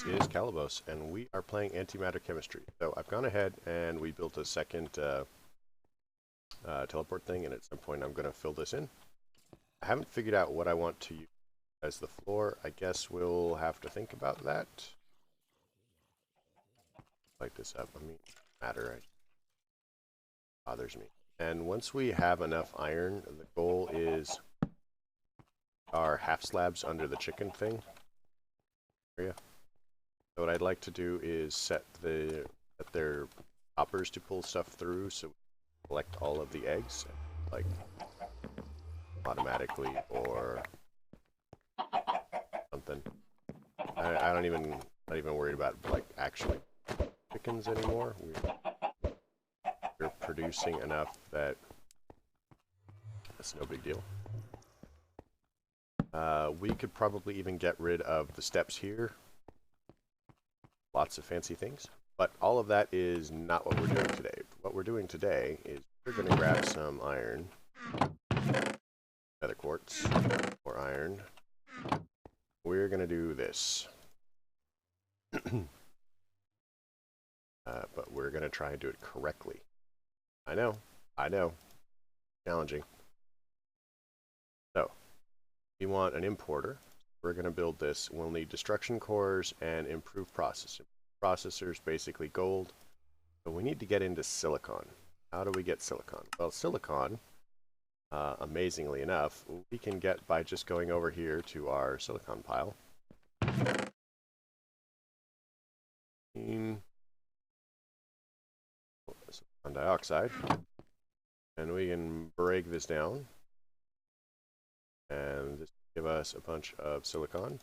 This is Calibos, and we are playing Antimatter Chemistry. So I've gone ahead and we built a second teleport thing, and at some point I'm going to fill this in. I haven't figured out what I want to use as the floor. I guess we'll have to think about that. Light this up. I mean, matter. It bothers me. And once we have enough iron, the goal is our half slabs under the chicken thing area. So what I'd like to do is set their hoppers to pull stuff through, so we collect all of the eggs, like automatically or something. I don't even not even worried about like actually chickens anymore. We're producing enough that that's no big deal. We could probably even get rid of the steps here. Lots of fancy things. But all of that is not what we're doing today. What we're doing today is we're going to grab some iron, nether quartz, or iron. We're going to do this. But we're going to try and do it correctly. I know. Challenging. So, we want an importer. We're going to build this. We'll need destruction cores and improved processor. Processors, basically gold. But we need to get into silicon. How do we get silicon? Well, silicon, amazingly enough, we can get by just going over here to our silicon pile. Silicon dioxide. And we can break this down. And this will give us a bunch of silicon.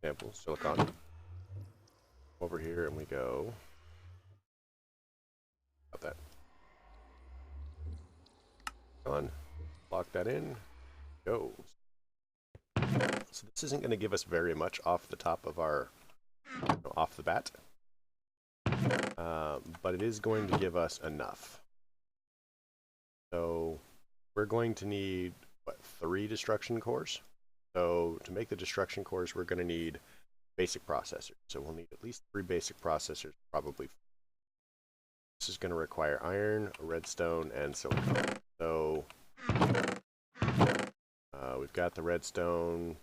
Example, silicon. Over here and we go. Got that. On. Lock that in. Go. So this isn't going to give us very much off the top of our, off the bat. But it is going to give us enough. So we're going to need, what, 3 destruction cores? So to make the destruction cores, we're going to need basic processors. So we'll need at least 3 basic processors, probably. This is going to require iron, redstone, and silicon. So we've got the redstone,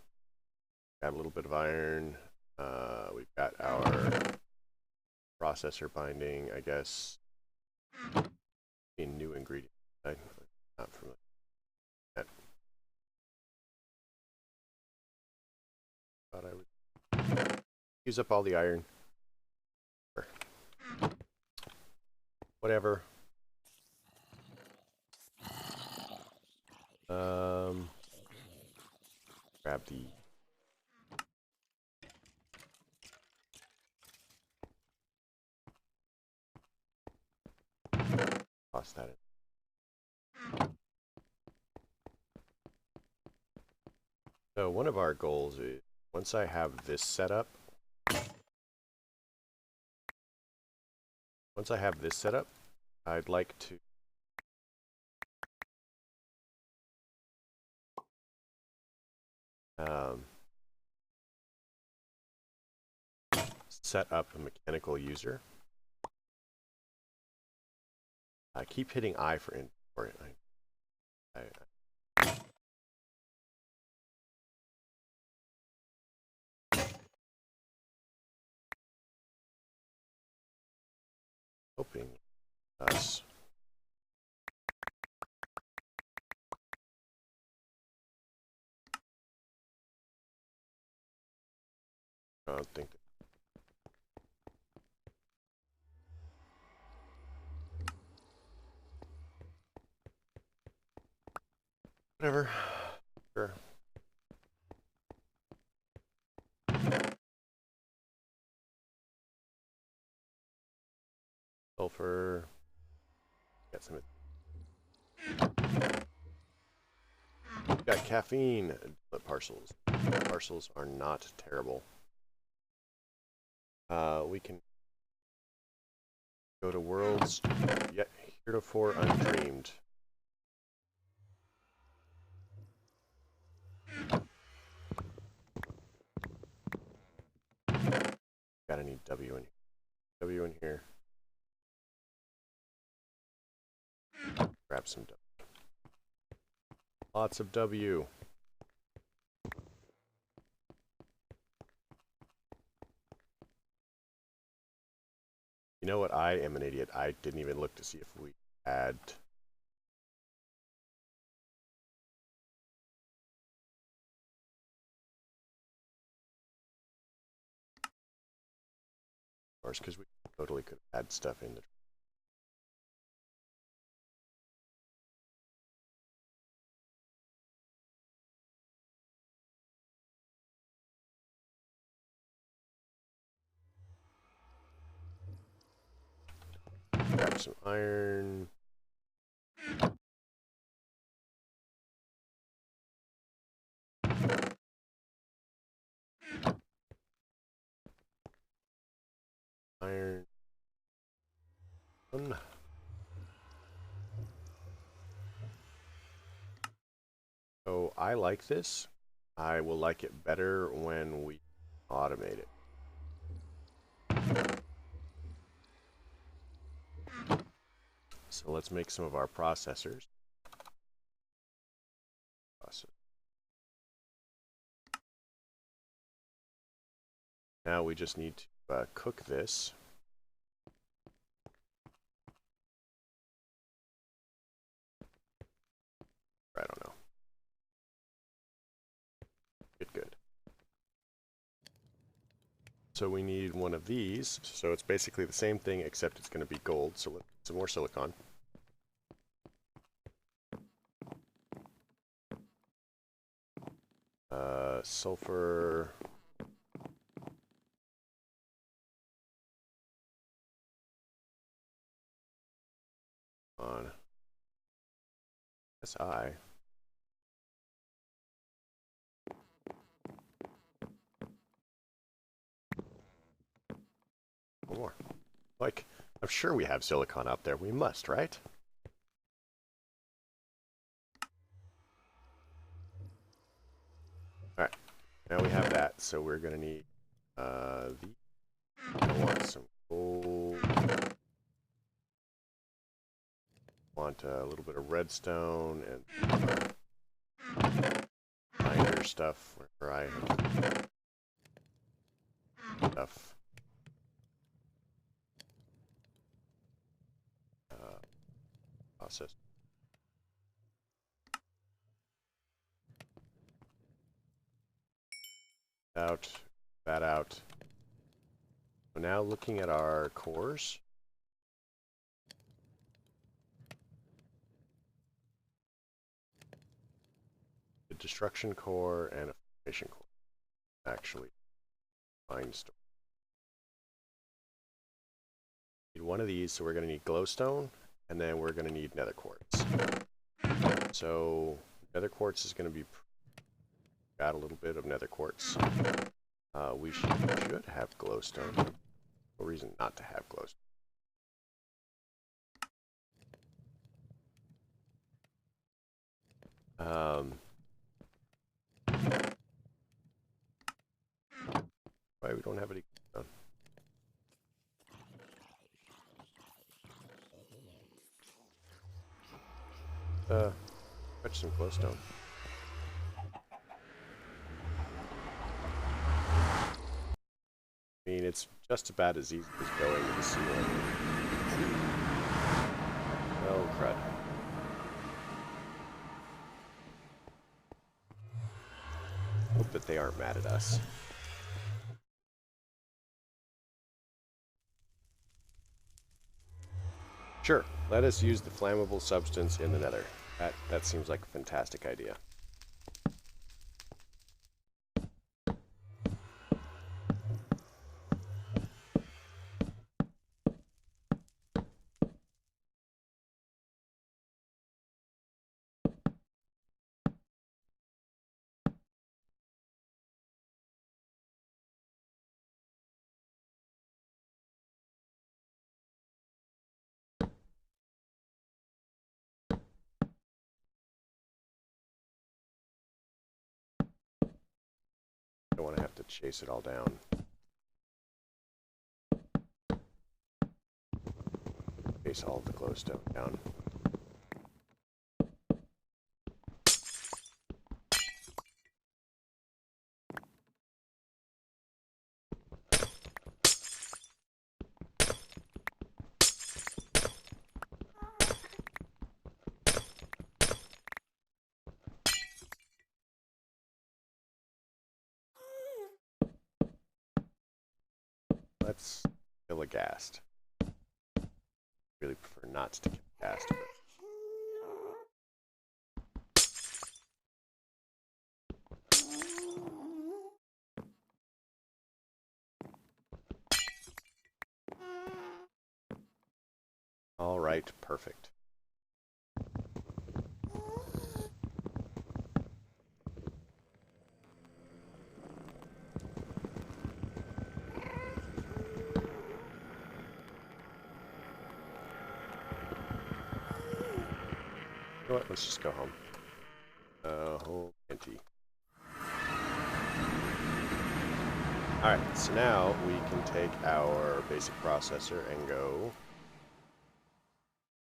got a little bit of iron, we've got our processor binding, I guess, a new ingredient. I'm not familiar with that. Thought I would use up all the iron. Whatever. Grab the toss that in. So one of our goals is once I have this set up, I'd like to set up a mechanical user. I keep hitting I for inventory. Hoping us. I don't think that. Whatever. Sure. Sulfur. Got some. Got caffeine parcels. Parcels are not terrible. We can go to worlds yet heretofore undreamed. Grab some W. Lots of W. You know what? I am an idiot. I didn't even look to see if we had... because we totally could add stuff in the... Grab some iron. Iron. So I like this. I will like it better when we automate it. So let's make some of our processors. Now we just need to cook this. I don't know. Good. So we need one of these. So it's basically the same thing except it's going to be gold. So let's get some more silicon. Sulfur. On Si. One more. Like, I'm sure we have silicon out there. We must, right? Alright. Now we have that, so we're going to need I want some gold. Want a little bit of redstone and miner stuff where I have stuff. Process. Out, that out. So now looking at our cores. The destruction core and a formation core. Actually, find store. Need one of these, so we're going to need glowstone, and then we're going to need nether quartz. So nether quartz is going to be... Got a little bit of nether quartz. We should have glowstone. No reason not to have glowstone. Why we don't have any glowstone? Fetch some glowstone. I mean, it's just about as easy as going to the ceiling. Oh, crud. Hope that they aren't mad at us. Sure, let us use the flammable substance in the nether. That seems like a fantastic idea. I don't want to have to chase it all down. Chase all of the glowstone down. let's kill a ghast. Really prefer not to kill a ghast, but all right, perfect. You know what? Let's just go home. Home empty. Alright, so now we can take our basic processor and go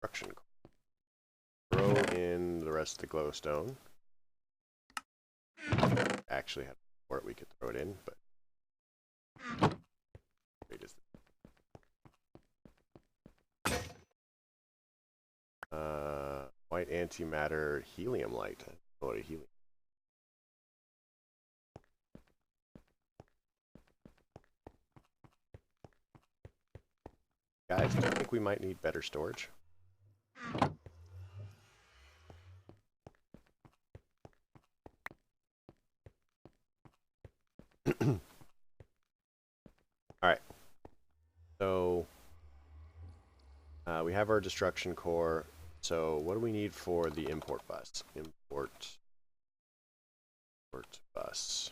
construction core. Throw in the rest of the glowstone. Actually, had before we could throw it in, but wait, is white antimatter helium light. I don't know what a helium. Guys, do you think we might need better storage? Alright. So, we have our destruction core. So, what do we need for the import bus? Import bus.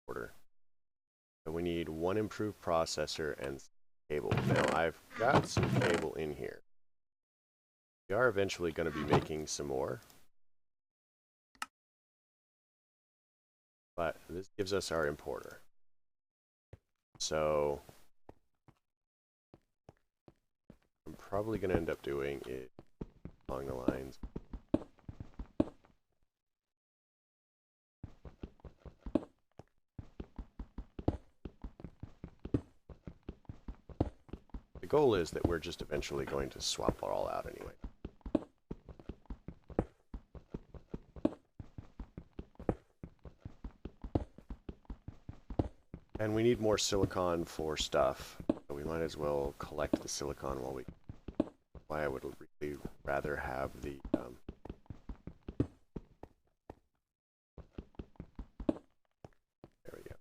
Order. So we need one improved processor and cable. Now, I've got some cable in here. We are eventually going to be making some more. But this gives us our importer. So I'm probably going to end up doing it along the lines. The goal is that we're just eventually going to swap it all out anyway. And we need more silicon for stuff, so we might as well collect the silicon while we... Why I would really rather have the... There we go.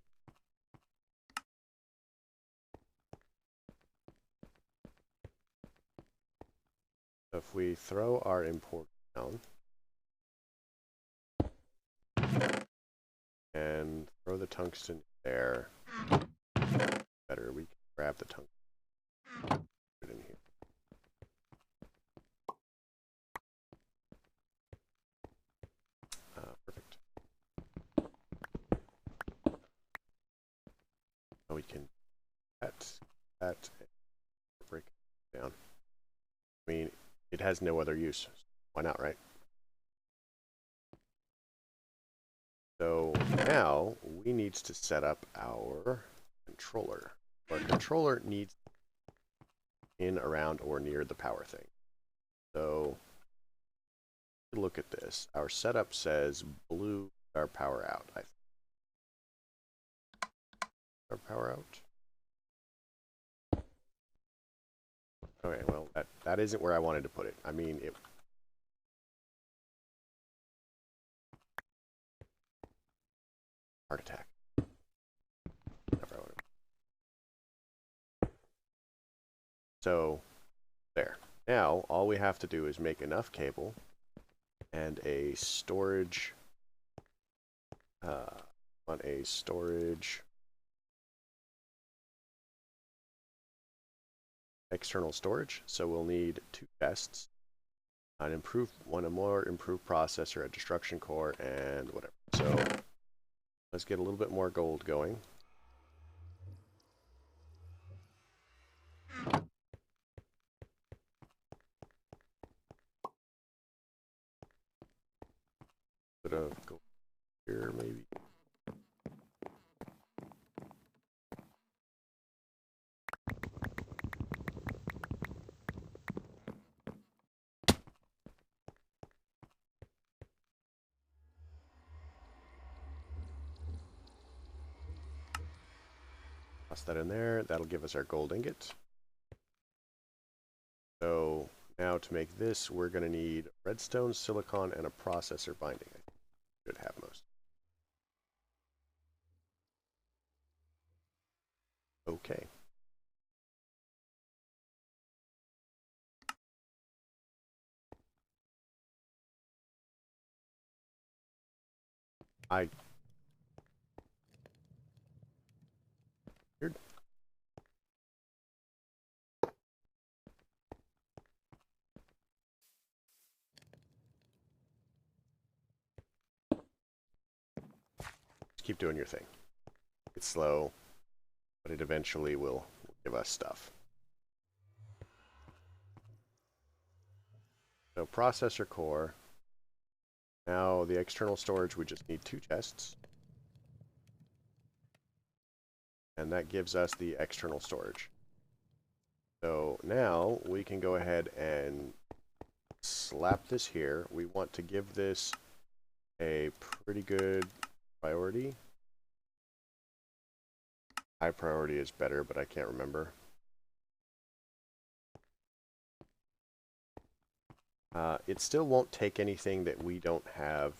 So if we throw our import down, and throw the tungsten there, better, we can grab the tungsten. Put it in here. Perfect. Now we can break it down. I mean, it has no other use. Why not, right? So now we need to set up our controller. Our controller needs in, around, or near the power thing. So look at this. Our setup says blue our power out. I think. Our power out. Okay, well that isn't where I wanted to put it. I mean it. Heart attack. So there. Now all we have to do is make enough cable and a storage on a storage external storage. So we'll need 2 chests, a more improved processor, a destruction core, and whatever. So let's get a little bit more gold going. Bit of gold here, maybe. Toss that in there. That'll give us our gold ingot. So now to make this, we're going to need redstone, silicon, and a processor binding. I should have most. Okay. Weird. Just keep doing your thing. It's slow, but it eventually will give us stuff. So processor core. Now the external storage, we just need 2 chests. And that gives us the external storage. So now we can go ahead and slap this here. We want to give this a pretty good priority. High priority is better, but I can't remember. It still won't take anything that we don't have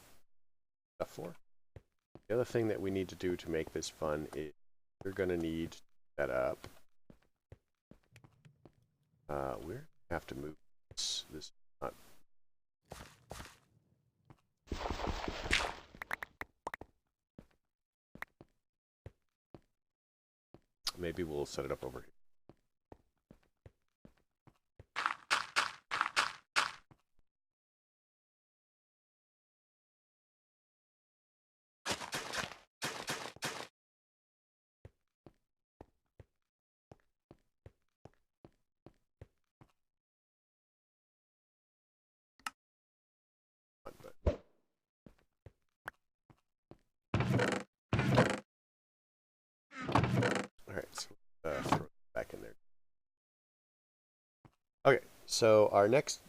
stuff for. The other thing that we need to do to make this fun is we're going to need to set up. We have to move this. This is not. Maybe we'll set it up over here. Alright, so throw it back in there. Okay, so our next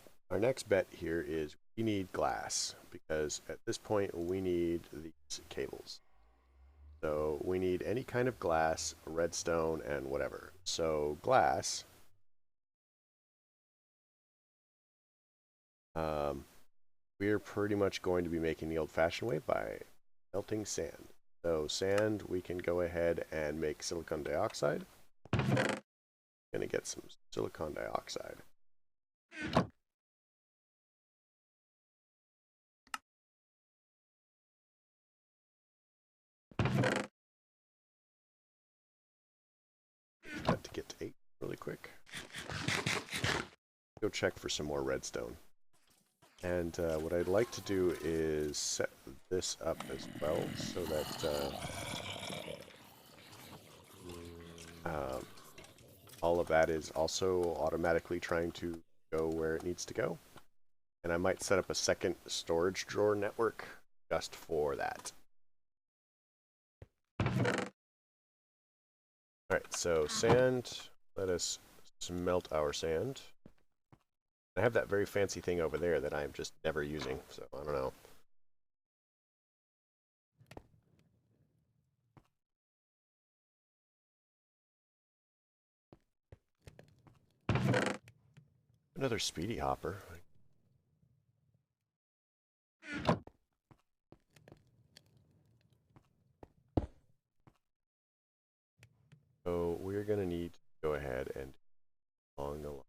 bet here is we need glass, because at this point we need these cables. So we need any kind of glass, redstone, and whatever. So glass, we're pretty much going to be making the old-fashioned way by melting sand. So sand, we can go ahead and make silicon dioxide. Gonna get some silicon dioxide. That to get to 8 really quick. Go check for some more redstone. And what I'd like to do is set this up as well, so that all of that is also automatically trying to go where it needs to go. And I might set up a second storage drawer network just for that. Alright, so sand, let us smelt our sand. I have that very fancy thing over there that I'm just never using, so I don't know. Another speedy hopper. So we're going to need to go ahead and along the line.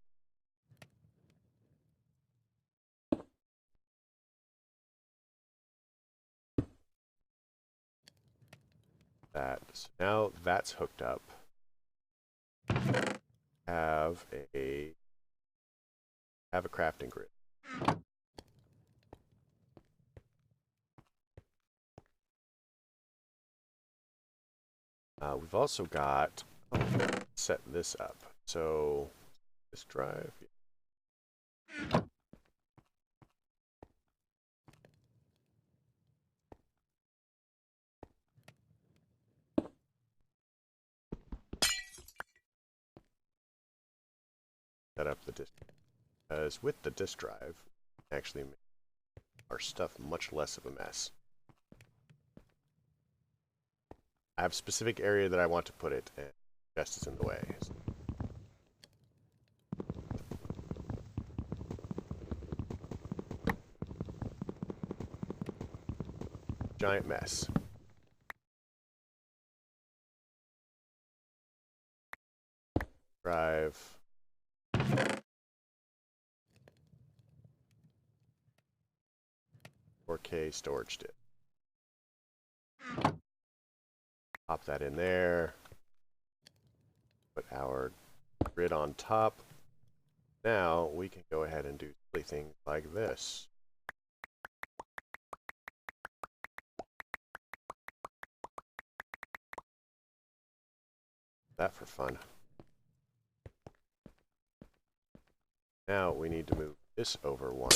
That. So now that's hooked up. Have a crafting grid. We've also got set this up. So this drive. Set up the disk. Because with the disk drive, actually make our stuff much less of a mess. I have a specific area that I want to put it in. chest is in the way. Giant mess. Drive. 4K storage disk. Pop that in there. Put our grid on top. Now we can go ahead and do silly things like this. That for fun. Now we need to move this over one.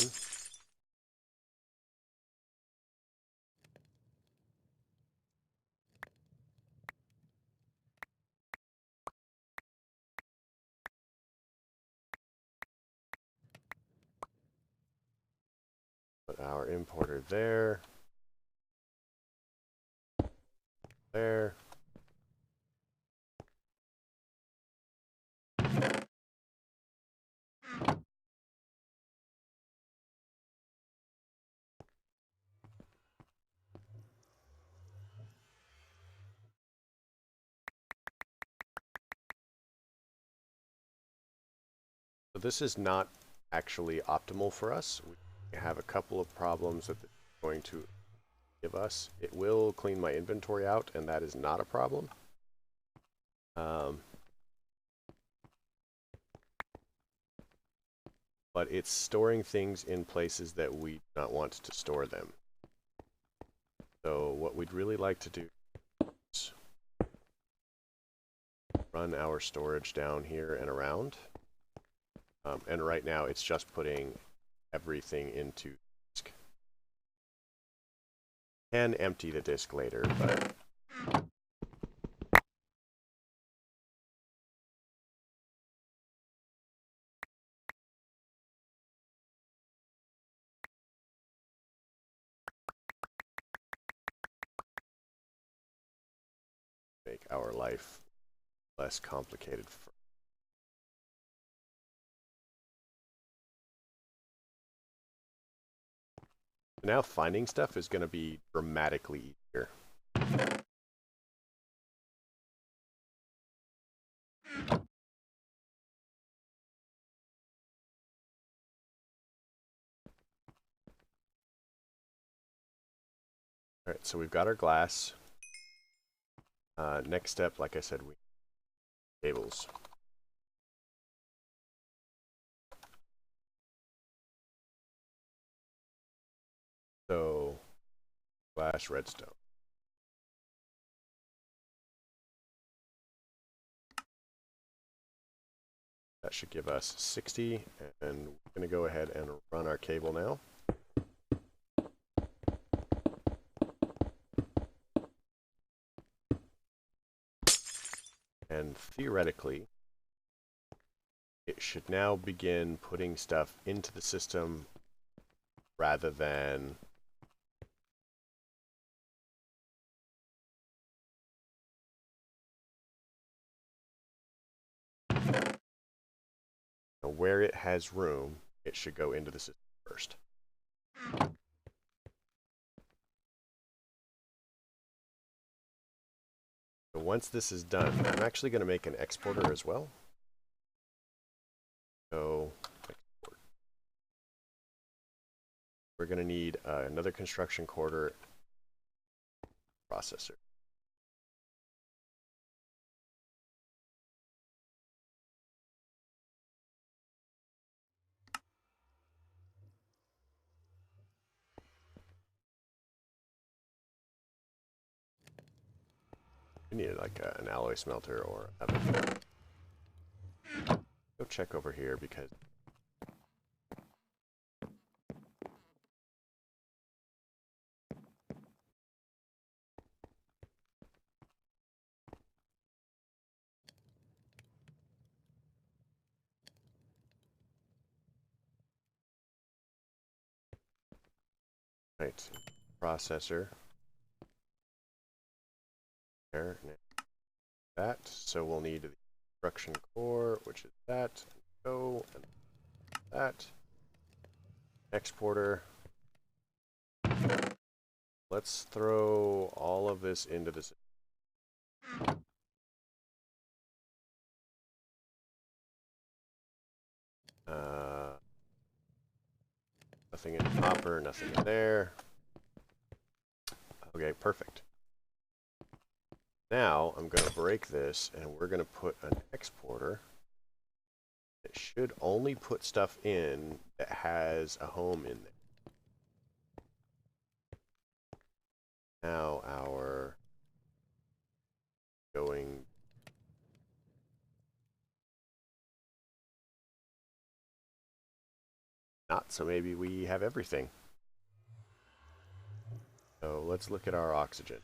Put our importer there. There. So this is not actually optimal for us. We have a couple of problems that it's going to give us. It will clean my inventory out, and that is not a problem. But it's storing things in places that we do not want to store them. So what we'd really like to do is run our storage down here and around. And right now it's just putting everything into disk. Can empty the disk later, but make our life less complicated. Now finding stuff is going to be dramatically easier. All right, so we've got our glass. Next step, like I said, we cables. So, glass, redstone. That should give us 60, and we're going to go ahead and run our cable now. And theoretically, it should now begin putting stuff into the system rather than where it has room, it should go into the system first. So once this is done, I'm actually going to make an exporter as well. So export. We're going to need another construction quarter processor. We need like an alloy smelter or oven. Go check over here because right, processor. There. that. So we'll need the construction core, which is that. Go and that. Exporter. Let's throw all of this into this. Nothing in copper, nothing in there. Okay, perfect. Now I'm going to break this and we're going to put an exporter. It should only put stuff in that has a home in there. Now our going not, so maybe we have everything. So let's look at our oxygen.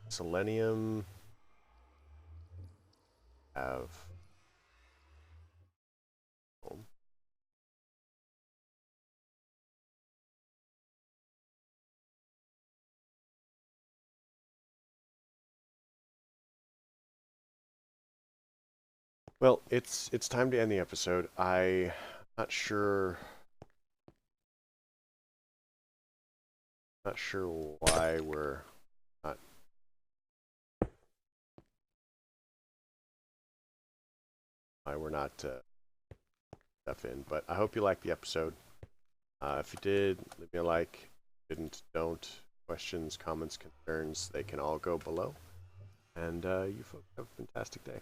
Selenium have home. Well, it's time to end the episode. I'm not sure why we're not stuff in, but I hope you liked the episode. If you did, leave me a like. Didn't, don't. Questions, comments, concerns, they can all go below. And you folks have a fantastic day.